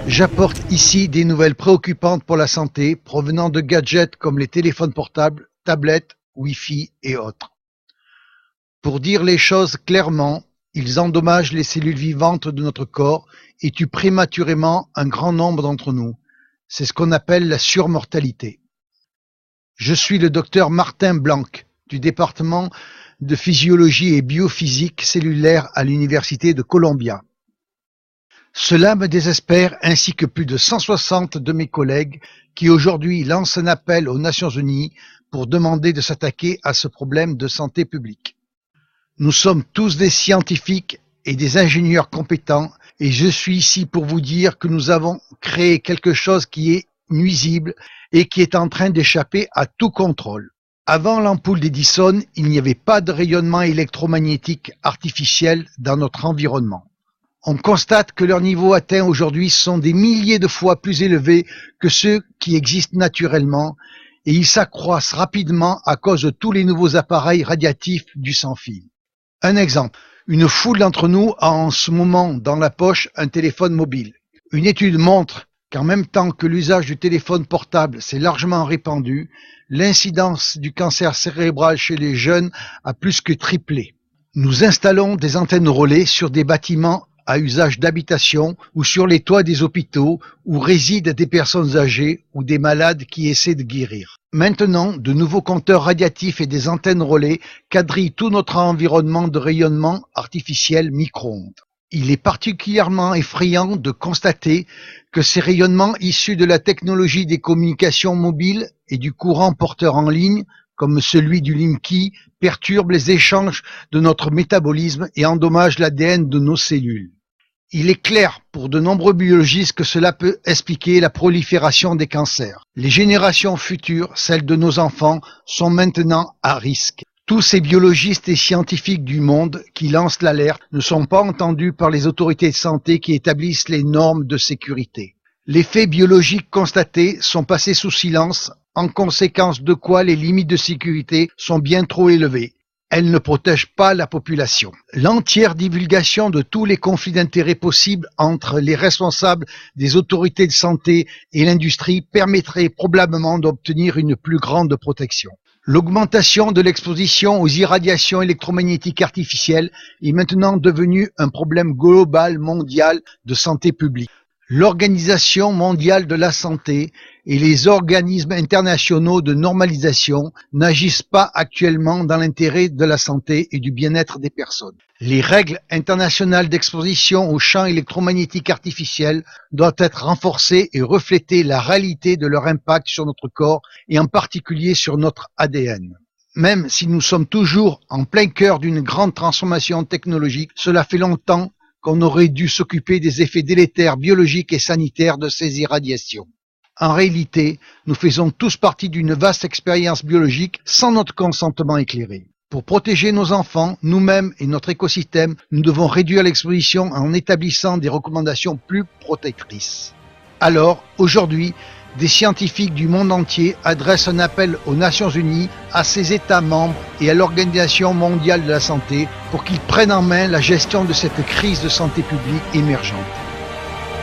J'apporte ici des nouvelles préoccupantes pour la santé provenant de gadgets comme les téléphones portables, tablettes, Wi-Fi et autres. Pour dire les choses clairement, ils endommagent les cellules vivantes de notre corps et tuent prématurément un grand nombre d'entre nous. C'est ce qu'on appelle la surmortalité. Je suis le docteur Martin Blanc du département de physiologie et biophysique cellulaire à l'université de Columbia. Cela me désespère ainsi que plus de 160 de mes collègues qui aujourd'hui lancent un appel aux Nations Unies pour demander de s'attaquer à ce problème de santé publique. Nous sommes tous des scientifiques et des ingénieurs compétents et je suis ici pour vous dire que nous avons créé quelque chose qui est nuisible et qui est en train d'échapper à tout contrôle. Avant l'ampoule d'Edison, il n'y avait pas de rayonnement électromagnétique artificiel dans notre environnement. On constate que leurs niveaux atteints aujourd'hui sont des milliers de fois plus élevés que ceux qui existent naturellement et ils s'accroissent rapidement à cause de tous les nouveaux appareils radiatifs du sans-fil. Un exemple, une foule d'entre nous a en ce moment dans la poche un téléphone mobile. Une étude montre qu'en même temps que l'usage du téléphone portable s'est largement répandu, l'incidence du cancer cérébral chez les jeunes a plus que triplé. Nous installons des antennes relais sur des bâtiments à usage d'habitation ou sur les toits des hôpitaux où résident des personnes âgées ou des malades qui essaient de guérir. Maintenant, de nouveaux compteurs radiatifs et des antennes relais quadrillent tout notre environnement de rayonnement artificiel micro-ondes. Il est particulièrement effrayant de constater que ces rayonnements issus de la technologie des communications mobiles et du courant porteur en ligne, comme celui du Linky, perturbent les échanges de notre métabolisme et endommagent l'ADN de nos cellules. Il est clair pour de nombreux biologistes que cela peut expliquer la prolifération des cancers. Les générations futures, celles de nos enfants, sont maintenant à risque. Tous ces biologistes et scientifiques du monde qui lancent l'alerte ne sont pas entendus par les autorités de santé qui établissent les normes de sécurité. Les faits biologiques constatés sont passés sous silence, en conséquence de quoi les limites de sécurité sont bien trop élevées. Elles ne protègent pas la population. L'entière divulgation de tous les conflits d'intérêts possibles entre les responsables des autorités de santé et l'industrie permettrait probablement d'obtenir une plus grande protection. L'augmentation de l'exposition aux irradiations électromagnétiques artificielles est maintenant devenue un problème global mondial de santé publique. L'Organisation mondiale de la santé et les organismes internationaux de normalisation n'agissent pas actuellement dans l'intérêt de la santé et du bien-être des personnes. Les règles internationales d'exposition aux champs électromagnétiques artificiels doivent être renforcées et refléter la réalité de leur impact sur notre corps et en particulier sur notre ADN. Même si nous sommes toujours en plein cœur d'une grande transformation technologique, cela fait longtemps qu'on aurait dû s'occuper des effets délétères biologiques et sanitaires de ces irradiations. En réalité, nous faisons tous partie d'une vaste expérience biologique sans notre consentement éclairé. Pour protéger nos enfants, nous-mêmes et notre écosystème, nous devons réduire l'exposition en établissant des recommandations plus protectrices. Alors, aujourd'hui, des scientifiques du monde entier adressent un appel aux Nations Unies, à ses États membres et à l'Organisation mondiale de la santé pour qu'ils prennent en main la gestion de cette crise de santé publique émergente.